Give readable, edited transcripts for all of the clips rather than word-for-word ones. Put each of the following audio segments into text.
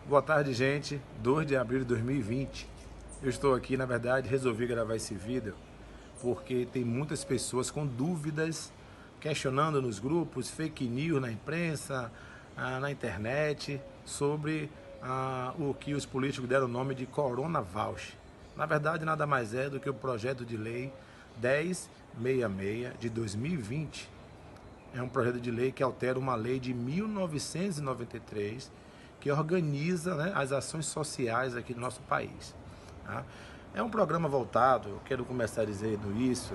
Boa tarde, gente. 2 de abril de 2020. Eu estou aqui, na verdade, resolvi gravar esse vídeo porque tem muitas pessoas com dúvidas, questionando nos grupos, fake news na imprensa, na internet, sobre o que os políticos deram o nome de Corona Voucher. Na verdade, nada mais é do que o projeto de lei 1066 de 2020. É um projeto de lei que altera uma lei de 1993 que organiza, né, as ações sociais aqui no nosso país. Tá? É um programa voltado, eu quero começar dizendo isso,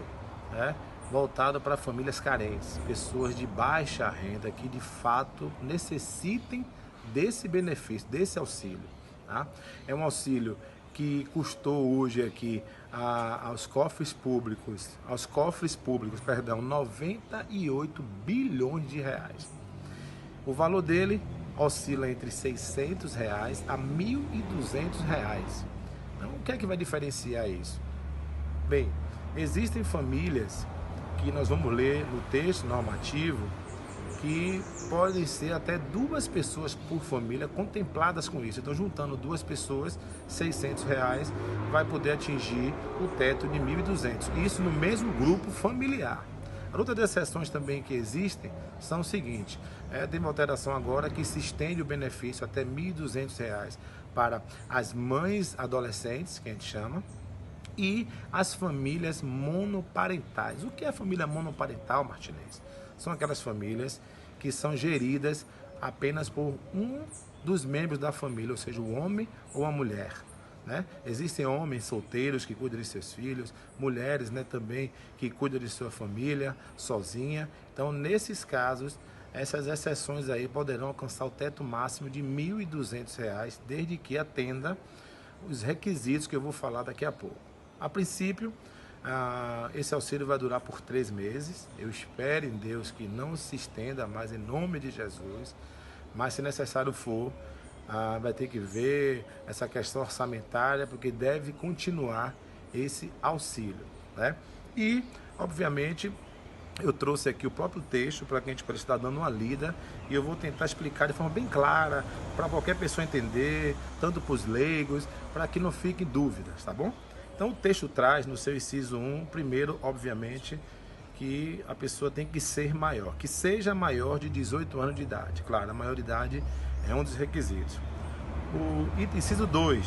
né, voltado para famílias carentes, pessoas de baixa renda que de fato necessitem desse benefício, desse auxílio. Tá? É um auxílio que custou hoje aqui aos cofres públicos, 98 bilhões de reais. O valor dele oscila entre R$600 a R$1.200. Então, o que é que vai diferenciar isso? Bem, existem famílias que nós vamos ler no texto normativo que podem ser até 2 pessoas por família contempladas com isso. Então, juntando 2 pessoas, R$600 vai poder atingir o teto de 1.200. Isso no mesmo grupo familiar. Outras exceções também que existem são o seguinte: tem uma alteração agora que se estende o benefício até R$1.200 para as mães adolescentes, que a gente chama, e as famílias monoparentais. O que é família monoparental, Martinez? São aquelas famílias que são geridas apenas por um dos membros da família, ou seja, o homem ou a mulher. Né? Existem homens solteiros que cuidam de seus filhos, mulheres, né, também que cuidam de sua família sozinha. Então, nesses casos, essas exceções aí poderão alcançar o teto máximo de R$1.200, desde que atenda os requisitos que eu vou falar daqui a pouco. A princípio, esse auxílio vai durar por 3 meses. Eu espero em Deus que não se estenda mais, em nome de Jesus, mas se necessário for, vai ter que ver essa questão orçamentária, porque deve continuar esse auxílio, né? E, obviamente, eu trouxe aqui o próprio texto para que a gente possa estar dando uma lida, e eu vou tentar explicar de forma bem clara, para qualquer pessoa entender, tanto para os leigos, para que não fiquem dúvidas, tá bom? Então o texto traz no seu inciso 1, primeiro, obviamente, que a pessoa tem que ser maior, que seja maior de 18 anos de idade. Claro, a maioridade é um dos requisitos. O inciso 2,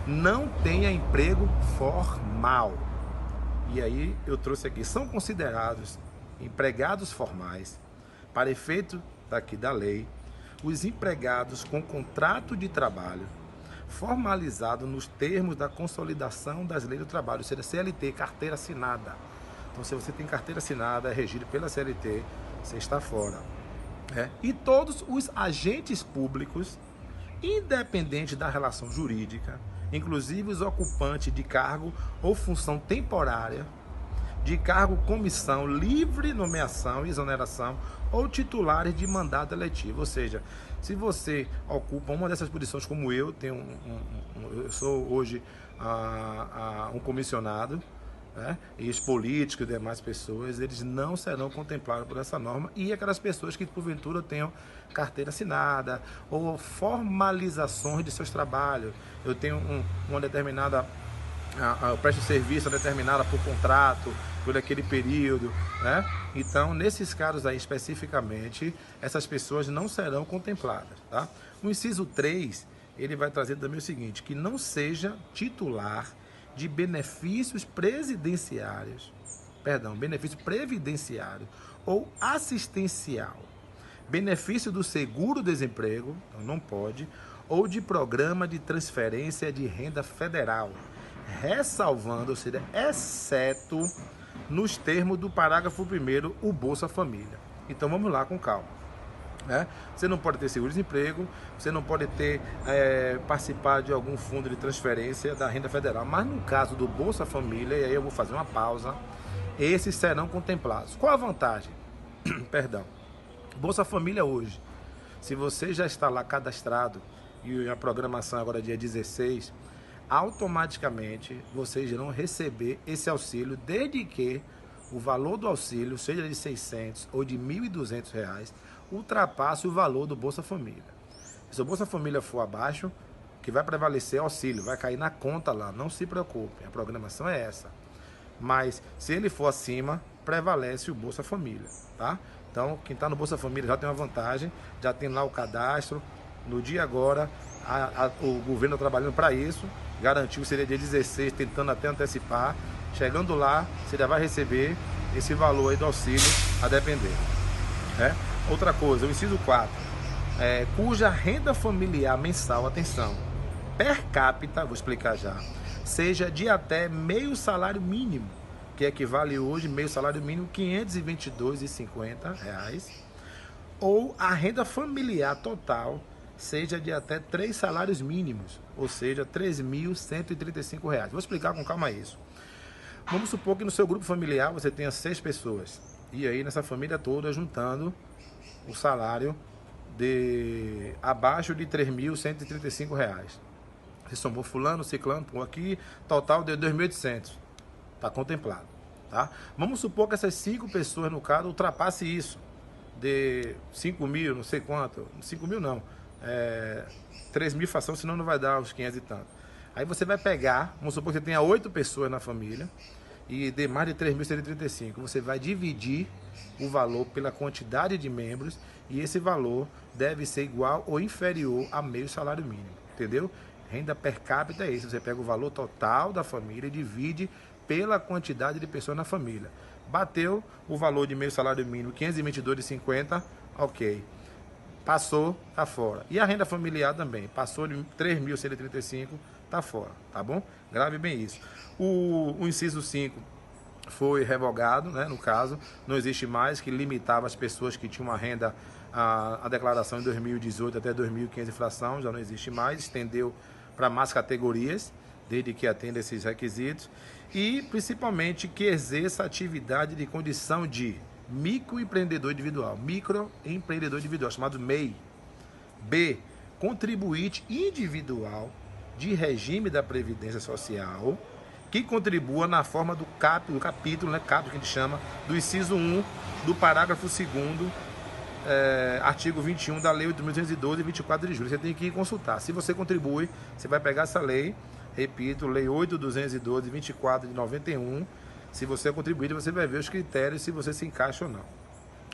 não tenha emprego formal. E aí eu trouxe aqui, são considerados empregados formais, para efeito daqui da lei, os empregados com contrato de trabalho formalizado nos termos da consolidação das leis do trabalho, ou seja, CLT, carteira assinada. Então, se você tem carteira assinada, é regido pela CLT, você está fora. E todos os agentes públicos, independente da relação jurídica, inclusive os ocupantes de cargo ou função temporária, de cargo, comissão, livre nomeação e exoneração, ou titulares de mandato eletivo. Ou seja, se você ocupa uma dessas posições, como eu, eu sou hoje um comissionado, né, e os políticos e demais pessoas, eles não serão contemplados por essa norma, e aquelas pessoas que porventura tenham carteira assinada ou formalizações de seus trabalhos. Eu tenho uma determinada, eu presto serviço determinada por contrato, por aquele período, né? Então, nesses casos aí especificamente, essas pessoas não serão contempladas, tá? O inciso 3, ele vai trazer também o seguinte: que não seja titular de benefício previdenciário ou assistencial, benefício do seguro-desemprego, então não pode, ou de programa de transferência de renda federal, ressalvando, ou seja, exceto nos termos do parágrafo 1º, o Bolsa Família. Então vamos lá com calma. Você não pode ter seguro-desemprego, você não pode ter participar de algum fundo de transferência da renda federal, mas no caso do Bolsa Família, e aí eu vou fazer uma pausa, esses serão contemplados. Qual a vantagem? Perdão. Bolsa Família hoje, se você já está lá cadastrado, e a programação agora é dia 16, automaticamente vocês irão receber esse auxílio, desde que o valor do auxílio, seja de R$600 ou de R$1.200, ultrapasse o valor do Bolsa Família. Se o Bolsa Família for abaixo, o que vai prevalecer é o auxílio, vai cair na conta lá, não se preocupe, a programação é essa. Mas se ele for acima, prevalece o Bolsa Família, tá? Então, quem está no Bolsa Família já tem uma vantagem, já tem lá o cadastro. No dia agora, o governo está trabalhando para isso, garantiu que seria dia 16, tentando até antecipar. Chegando lá, você já vai receber esse valor aí do auxílio, a depender. Né? Outra coisa, o inciso 4, cuja renda familiar mensal, atenção, per capita, vou explicar já, seja de até meio salário mínimo, que equivale hoje, meio salário mínimo, R$ 522,50, ou a renda familiar total seja de até 3 salários mínimos, ou seja, R$ 3.135. Vou explicar com calma isso. Vamos supor que no seu grupo familiar você tenha 6 pessoas, e aí nessa família toda juntando o salário abaixo de R$ 3.135. Você somou fulano, ciclano, por aqui, total deu 2.800. Está contemplado, tá? Vamos supor que essas 5 pessoas, no caso, ultrapasse isso, de 5 mil, não sei quanto, 5 mil não, 3 mil fação, senão não vai dar os 500 e tanto. Aí você vai pegar, vamos supor que você tenha 8 pessoas na família, e de mais de 3.135, você vai dividir o valor pela quantidade de membros, e esse valor deve ser igual ou inferior a meio salário mínimo, entendeu? Renda per capita é isso, você pega o valor total da família e divide pela quantidade de pessoas na família. Bateu o valor de meio salário mínimo, R$ 522,50, ok. Passou, tá fora. E a renda familiar também, passou de 3.135, tá fora, tá bom? Grave bem isso. O inciso 5 foi revogado, né, no caso, não existe mais, que limitava as pessoas que tinham uma renda, a declaração em 2018 até 2015 inflação, já não existe mais, estendeu para mais categorias, desde que atenda esses requisitos, e principalmente que exerça atividade de condição de microempreendedor individual, chamado MEI. B, contribuinte individual de regime da Previdência Social, que contribua na forma do capítulo, né, capítulo que a gente chama, do inciso 1 do parágrafo 2º, artigo 21 da Lei 8.212, 24 de julho. Você tem que ir consultar. Se você contribui, você vai pegar essa lei, repito, Lei 8.212, 24 de 91. Se você é contribuinte, você vai ver os critérios, se você se encaixa ou não.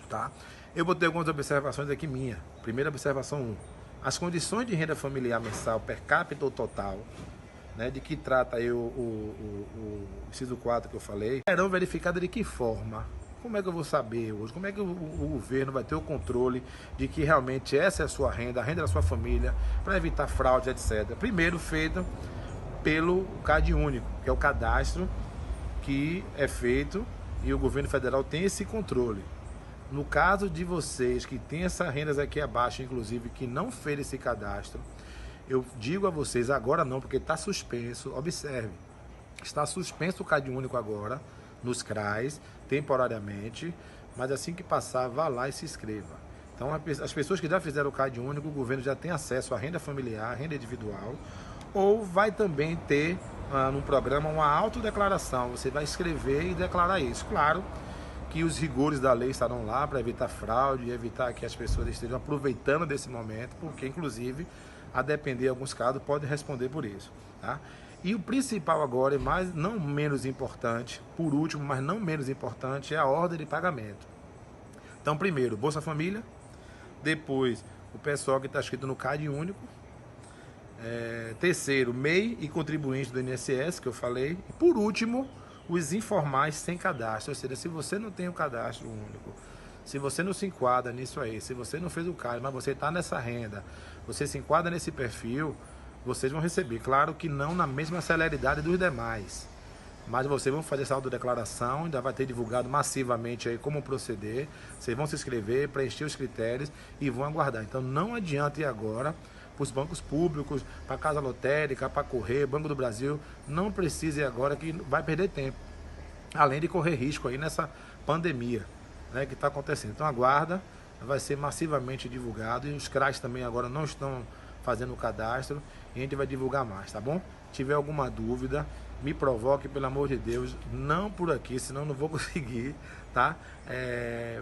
Tá? Eu vou ter algumas observações aqui minha. Primeira observação 1. As condições de renda familiar mensal per capita ou total, né, de que trata aí o inciso 4 que eu falei, serão verificadas de que forma? Como é que eu vou saber hoje? Como é que o governo vai ter o controle de que realmente essa é a sua renda, a renda da sua família, para evitar fraude, etc. Primeiro, feito pelo CAD único, que é o cadastro que é feito, e o governo federal tem esse controle. No caso de vocês que têm essas rendas aqui abaixo, inclusive, que não fez esse cadastro, eu digo a vocês, agora não, porque está suspenso, observe, está suspenso o CAD único agora, nos CRAs, temporariamente, mas assim que passar, vá lá e se inscreva. Então, as pessoas que já fizeram o CAD único, o governo já tem acesso à renda familiar, renda individual, ou vai também ter, no programa, uma autodeclaração. Você vai escrever e declarar isso. Claro que os rigores da lei estarão lá para evitar fraude e evitar que as pessoas estejam aproveitando desse momento, porque, inclusive, a depender de alguns casos, pode responder por isso. Tá? E o principal agora, e não menos importante, por último, mas não menos importante, é a ordem de pagamento. Então, primeiro, Bolsa Família, depois o pessoal que está escrito no CAD único, terceiro, MEI e contribuinte do INSS, que eu falei, e por último, os informais sem cadastro, ou seja, se você não tem o cadastro único, se você não se enquadra nisso aí, se você não fez o CAD, mas você está nessa renda, você se enquadra nesse perfil, vocês vão receber. Claro que não na mesma celeridade dos demais, mas vocês vão fazer essa autodeclaração, ainda vai ter divulgado massivamente aí como proceder, vocês vão se inscrever, preencher os critérios e vão aguardar. Então não adianta ir agora para os bancos públicos, para a Casa Lotérica, para Correio, Banco do Brasil, não precise ir agora que vai perder tempo, além de correr risco aí nessa pandemia, né, que está acontecendo. Então aguarda, vai ser massivamente divulgado e os CRAs também agora não estão fazendo o cadastro e a gente vai divulgar mais, tá bom? Se tiver alguma dúvida, me provoque, pelo amor de Deus, não por aqui, senão não vou conseguir, tá?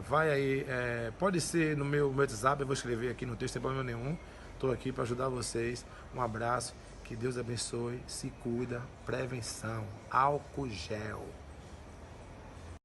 Vai aí, pode ser no meu WhatsApp, eu vou escrever aqui no texto, sem problema nenhum, Estou aqui para ajudar vocês. Um abraço, que Deus abençoe, se cuida, prevenção, álcool gel.